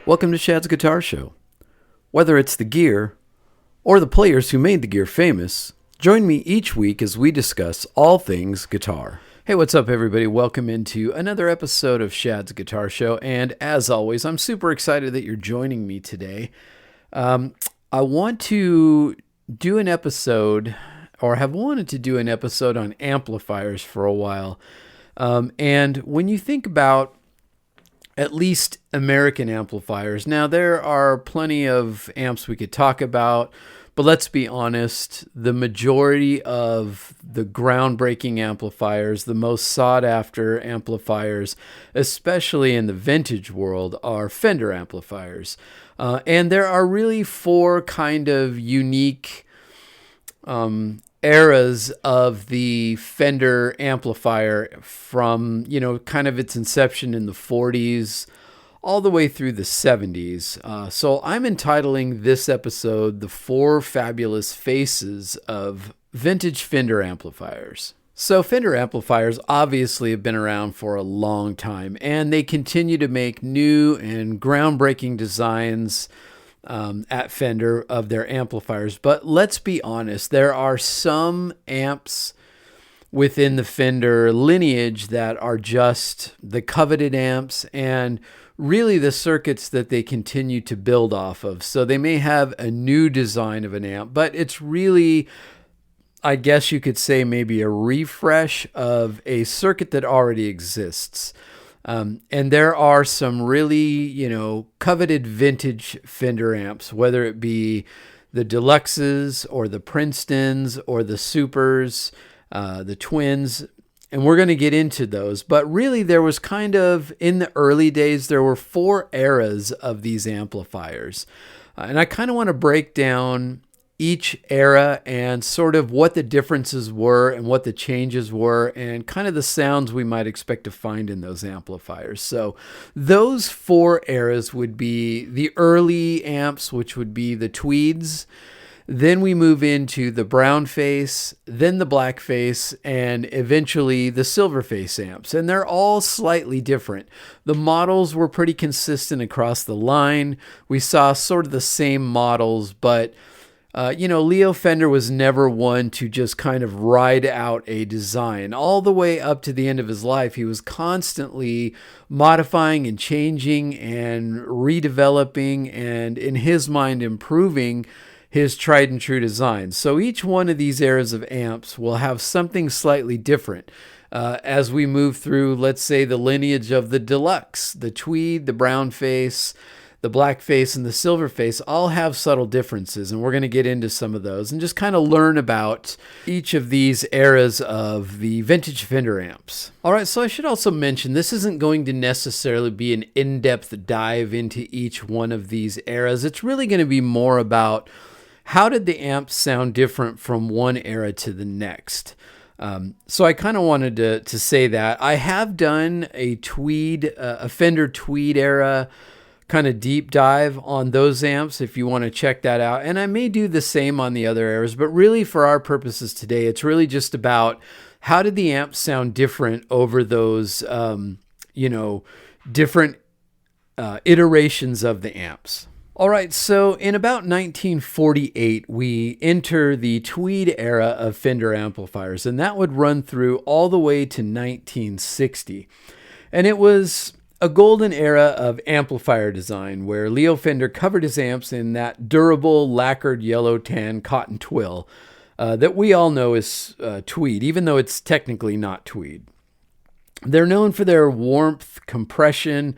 Welcome to Shad's Guitar Show. Whether it's the gear or the players who made the gear famous, join me each week as we discuss all things guitar. Hey, what's up everybody? Welcome into another episode of Shad's Guitar Show, and as always, I'm super excited that you're joining me today. I want to do an episode, or have wanted to do an episode on amplifiers for a while. And when you think about at least American amplifiers, now there are plenty of amps we could talk about, but let's be honest, the majority of the groundbreaking amplifiers, the most sought after amplifiers, especially in the vintage world, are Fender amplifiers. And there are really four kind of unique eras of the Fender amplifier from, kind of its inception in the 40s all the way through the 70s. So I'm entitling this episode, The Four Fabulous Faces of Vintage Fender Amplifiers. So Fender amplifiers obviously have been around for a long time, and they continue to make new and groundbreaking designs at Fender of their amplifiers. But let's be honest, there are some amps within the Fender lineage that are just the coveted amps and really the circuits that they continue to build off of. So they may have a new design of an amp, but it's really, I guess you could say, maybe a refresh of a circuit that already exists. And there are some really, coveted vintage Fender amps, whether it be the Deluxes or the Princetons or the Supers, the Twins, and we're going to get into those. But really there was kind of, in the early days, there were four eras of these amplifiers. And I kind of want to break down each era and sort of what the differences were and what the changes were and kind of the sounds we might expect to find in those amplifiers. So those four eras would be the early amps, which would be the Tweeds. Then we move into the Brownface, then the Blackface, and eventually the Silverface amps. And they're all slightly different. The models were pretty consistent across the line. We saw sort of the same models, but Leo Fender was never one to just kind of ride out a design. All the way up to the end of his life, he was constantly modifying and changing and redeveloping and, in his mind, improving his tried and true designs. So each one of these eras of amps will have something slightly different. As we move through, let's say, the lineage of the Deluxe, the Tweed, the Brownface, the Blackface, and the Silverface all have subtle differences, and we're going to get into some of those and just kind of learn about each of these eras of the vintage Fender amps. All right, so I should also mention this isn't going to necessarily be an in-depth dive into each one of these eras. It's really going to be more about how did the amps sound different from one era to the next. So I kind of wanted to say that. I have done a Fender Tweed era kind of deep dive on those amps if you want to check that out. And I may do the same on the other eras, but really for our purposes today, it's really just about how did the amps sound different over those, different iterations of the amps. All right, so in about 1948, we enter the Tweed era of Fender amplifiers, and that would run through all the way to 1960. And it was a golden era of amplifier design where Leo Fender covered his amps in that durable lacquered yellow tan cotton twill that we all know is Tweed, even though it's technically not Tweed. They're known for their warmth, compression,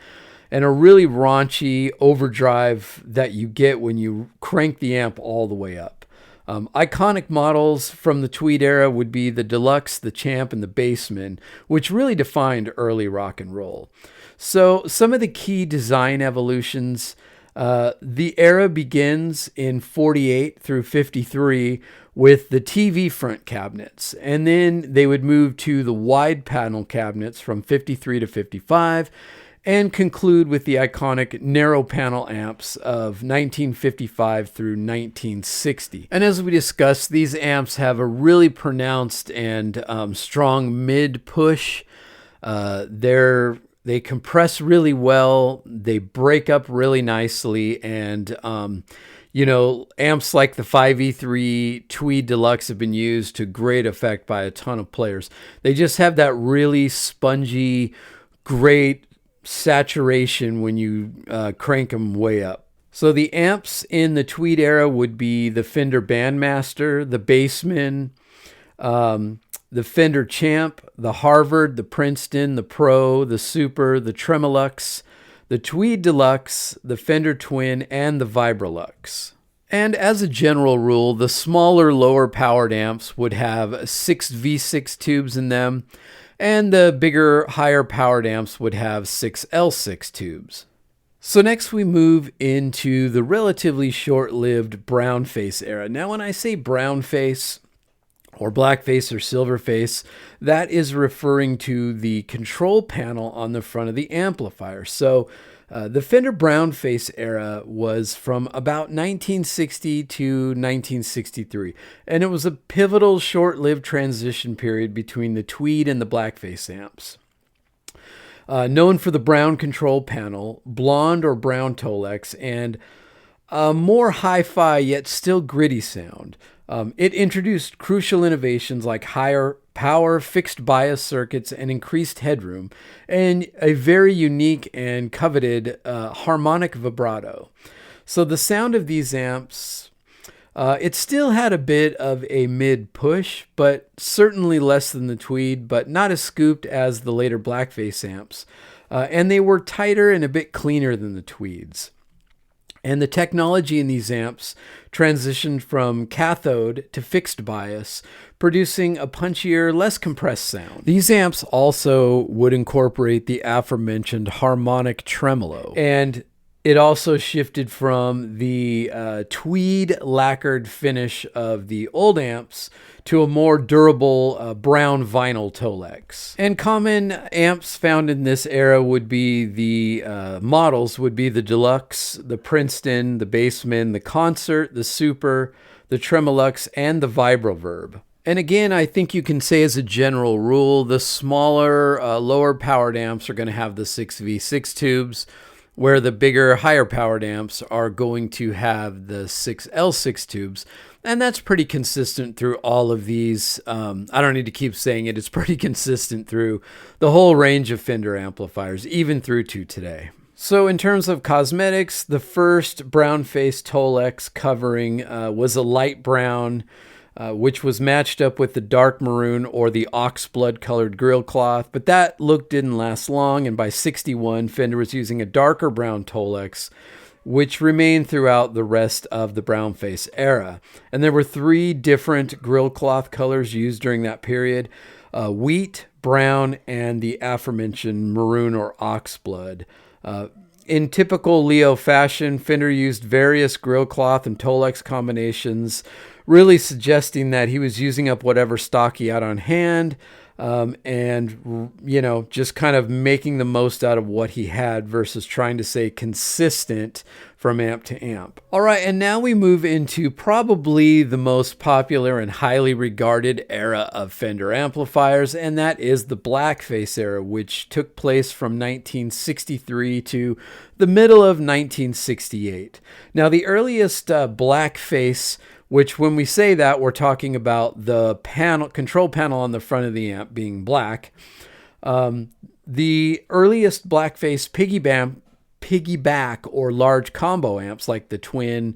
and a really raunchy overdrive that you get when you crank the amp all the way up. Iconic models from the Tweed era would be the Deluxe, the Champ, and the Bassman, which really defined early rock and roll. So some of the key design evolutions, the era begins in 48 through 53 with the TV front cabinets. And then they would move to the wide panel cabinets from 53 to 55 and conclude with the iconic narrow panel amps of 1955 through 1960. And as we discussed, these amps have a really pronounced and strong mid push. They're They compress really well. They break up really nicely. And, amps like the 5E3 Tweed Deluxe have been used to great effect by a ton of players. They just have that really spongy, great saturation when you crank them way up. So the amps in the Tweed era would be the Fender Bandmaster, the Bassman, the Fender Champ, the Harvard, the Princeton, the Pro, the Super, the Tremolux, the Tweed Deluxe, the Fender Twin, and the Vibrolux. And as a general rule, the smaller, lower-powered amps would have 6 V6 tubes in them, and the bigger, higher-powered amps would have 6 L6 tubes. So next we move into the relatively short-lived Brownface era. Now when I say Brownface, or Blackface or Silverface, that is referring to the control panel on the front of the amplifier. So the Fender Brownface era was from about 1960 to 1963, and it was a pivotal short-lived transition period between the Tweed and the Blackface amps. Known for the brown control panel, blonde or brown Tolex, and a more hi-fi yet still gritty sound. It introduced crucial innovations like higher power, fixed bias circuits, and increased headroom, and a very unique and coveted harmonic vibrato. So the sound of these amps, it still had a bit of a mid-push, but certainly less than the Tweed, but not as scooped as the later Blackface amps. And they were tighter and a bit cleaner than the Tweeds. And the technology in these amps transitioned from cathode to fixed bias, producing a punchier, less compressed sound. These amps also would incorporate the aforementioned harmonic tremolo. And it also shifted from the Tweed lacquered finish of the old amps to a more durable brown vinyl Tolex. And common amps found in this era would be the models would be the Deluxe, the Princeton, the Bassman, the Concert, the Super, the Tremolux, and the Vibroverb. And again, I think you can say as a general rule, the smaller, lower powered amps are going to have the 6V6 tubes, where the bigger, higher powered amps are going to have the 6L6 tubes. And that's pretty consistent through all of these. I don't need to keep saying it. It's pretty consistent through the whole range of Fender amplifiers, even through to today. So in terms of cosmetics, the first Brownface Tolex covering was a light brown, which was matched up with the dark maroon or the oxblood colored grill cloth, but that look didn't last long, and by 61, Fender was using a darker brown Tolex, which remained throughout the rest of the Brownface era. And there were 3 different grill cloth colors used during that period: wheat, brown, and the aforementioned maroon or oxblood. In typical Leo fashion, Fender used various grill cloth and Tolex combinations, really suggesting that he was using up whatever stock he had on hand, and, just kind of making the most out of what he had versus trying to stay consistent from amp to amp. All right, and now we move into probably the most popular and highly regarded era of Fender amplifiers, and that is the Blackface era, which took place from 1963 to the middle of 1968. Now, the earliest Blackface, which when we say that, we're talking about the control panel on the front of the amp being black. The earliest Blackface piggyback or large combo amps like the Twin.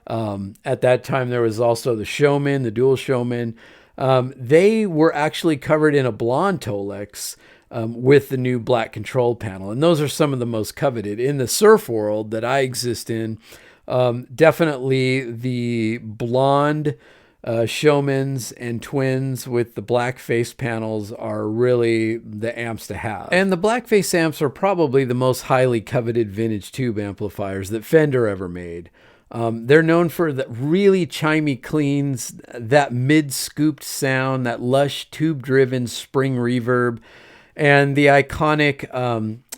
At that time, there was also the Showman, the Dual Showman. They were actually covered in a blonde Tolex with the new black control panel. And those are some of the most coveted. In the surf world that I exist in, definitely the blonde Showmans and Twins with the black face panels are really the amps to have. And the Blackface amps are probably the most highly coveted vintage tube amplifiers that Fender ever made. They're known for the really chimey cleans, that mid-scooped sound, that lush tube-driven spring reverb, and the iconic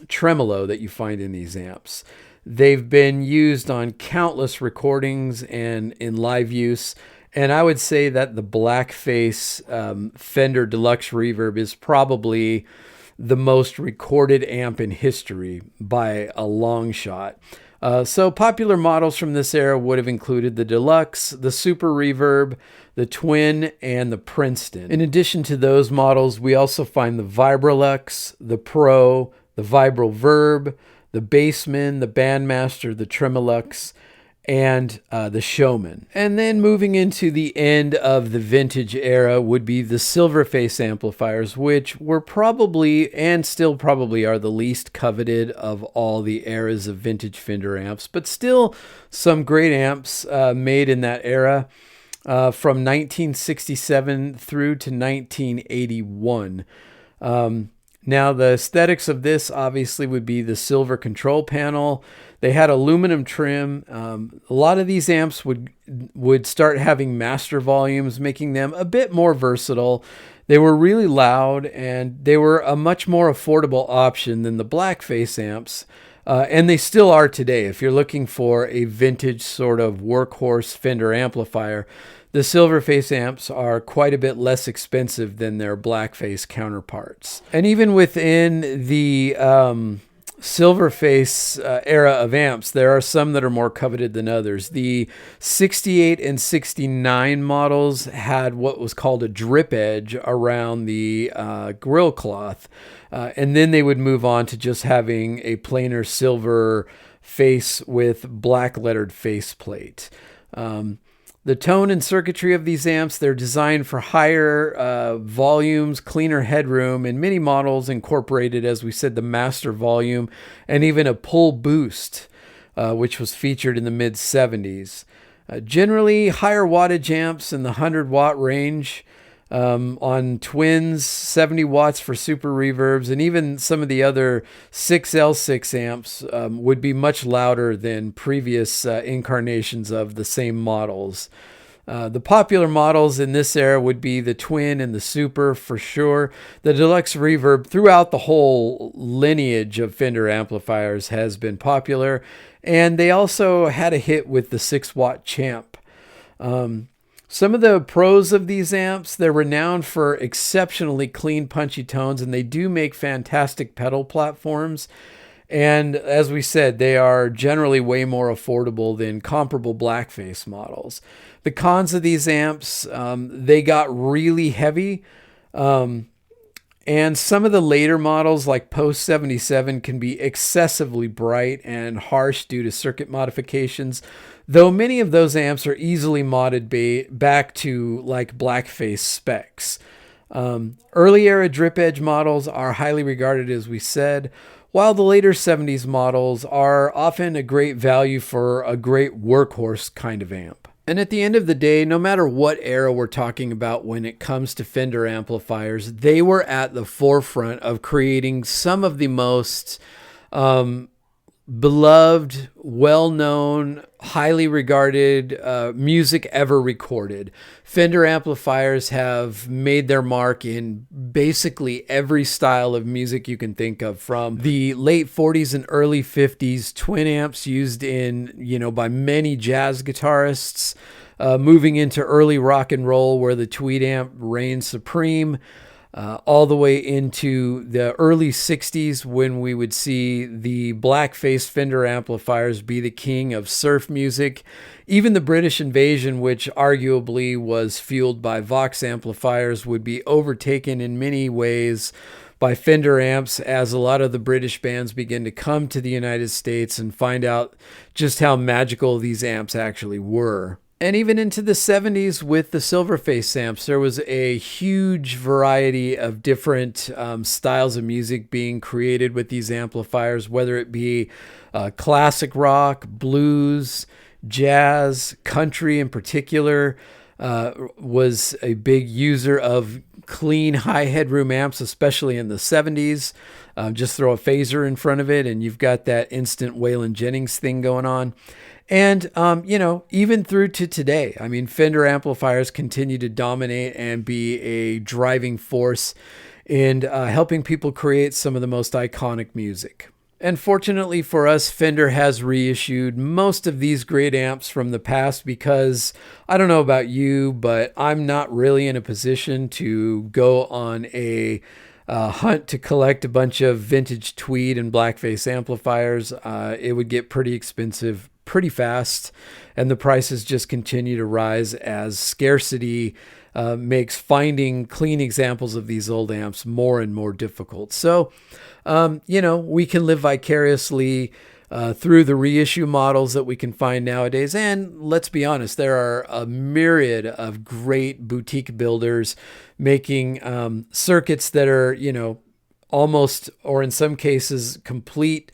tremolo that you find in these amps. They've been used on countless recordings and in live use. And I would say that the Blackface Fender Deluxe Reverb is probably the most recorded amp in history by a long shot. So popular models from this era would have included the Deluxe, the Super Reverb, the Twin, and the Princeton. In addition to those models, we also find the Vibrolux, the Pro, the Vibral Verb, the Bassman, the Bandmaster, the Tremolux, and the Showman. And then moving into the end of the vintage era would be the Silverface amplifiers, which were probably, and still probably are, the least coveted of all the eras of vintage Fender amps, but still some great amps made in that era from 1967 through to 1981. Now, the aesthetics of this obviously would be the silver control panel. They had aluminum trim. A lot of these amps would start having master volumes, making them a bit more versatile. They were really loud, and they were a much more affordable option than the Blackface amps. And they still are today. If you're looking for a vintage sort of workhorse Fender amplifier, the Silverface amps are quite a bit less expensive than their Blackface counterparts. And even within the Silverface era of amps, there are some that are more coveted than others. The 68 and 69 models had what was called a drip edge around the grill cloth. And then they would move on to just having a plainer silver face with black lettered faceplate. The tone and circuitry of these amps, they're designed for higher volumes, cleaner headroom, and many models incorporated, as we said, the master volume and even a pull boost, which was featured in the mid-70s. Generally, higher wattage amps in the 100-watt range on Twins, 70 watts for super reverbs, and even some of the other 6L6 amps would be much louder than previous incarnations of the same models. The popular models in this era would be the Twin and the Super for sure. The Deluxe Reverb throughout the whole lineage of Fender amplifiers has been popular, and they also had a hit with the 6-watt Champ. Some of the pros of these amps, they're renowned for exceptionally clean, punchy tones, and they do make fantastic pedal platforms. And as we said, they are generally way more affordable than comparable Blackface models. The cons of these amps, they got really heavy. And some of the later models, like Post 77, can be excessively bright and harsh due to circuit modifications, though many of those amps are easily modded back to like Blackface specs. Early era drip edge models are highly regarded, as we said, while the later 70s models are often a great value for a great workhorse kind of amp. And at the end of the day, no matter what era we're talking about when it comes to Fender amplifiers, they were at the forefront of creating some of the most beloved, well-known, highly regarded music ever recorded. Fender amplifiers have made their mark in basically every style of music you can think of, from the late 40s and early 50s twin amps used by many jazz guitarists, moving into early rock and roll where the Tweed amp reigned supreme, all the way into the early 60s when we would see the Blackface Fender amplifiers be the king of surf music. Even the British invasion, which arguably was fueled by Vox amplifiers, would be overtaken in many ways by Fender amps as a lot of the British bands begin to come to the United States and find out just how magical these amps actually were. And even into the 70s with the Silverface amps, there was a huge variety of different styles of music being created with these amplifiers, whether it be classic rock, blues, jazz, country in particular, was a big user of clean high headroom amps, especially in the 70s. Just throw a phaser in front of it and you've got that instant Waylon Jennings thing going on. And, even through to today, I mean, Fender amplifiers continue to dominate and be a driving force in helping people create some of the most iconic music. And fortunately for us, Fender has reissued most of these great amps from the past because, I don't know about you, but I'm not really in a position to go on a hunt to collect a bunch of vintage Tweed and Blackface amplifiers, it would get pretty expensive pretty fast, and the prices just continue to rise as scarcity makes finding clean examples of these old amps more and more difficult. So, we can live vicariously through the reissue models that we can find nowadays. And let's be honest, there are a myriad of great boutique builders making circuits that are, almost, or in some cases, complete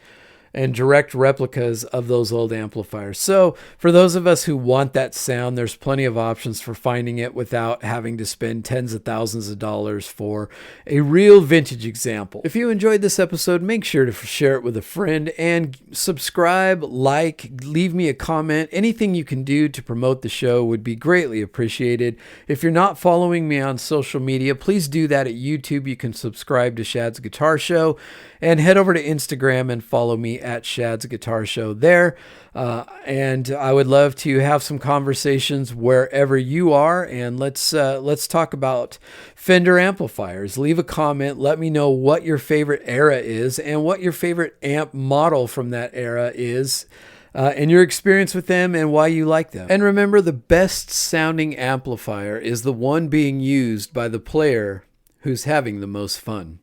and direct replicas of those old amplifiers. So for those of us who want that sound, there's plenty of options for finding it without having to spend tens of thousands of dollars for a real vintage example. If you enjoyed this episode, make sure to share it with a friend and subscribe, like, leave me a comment. Anything you can do to promote the show would be greatly appreciated. If you're not following me on social media, please do that at YouTube. You can subscribe to Shad's Guitar Show and head over to Instagram and follow me at Shad's Guitar Show there. And I would love to have some conversations wherever you are. And let's talk about Fender amplifiers. Leave a comment. Let me know what your favorite era is and what your favorite amp model from that era is. And your experience with them and why you like them. And remember, the best sounding amplifier is the one being used by the player who's having the most fun.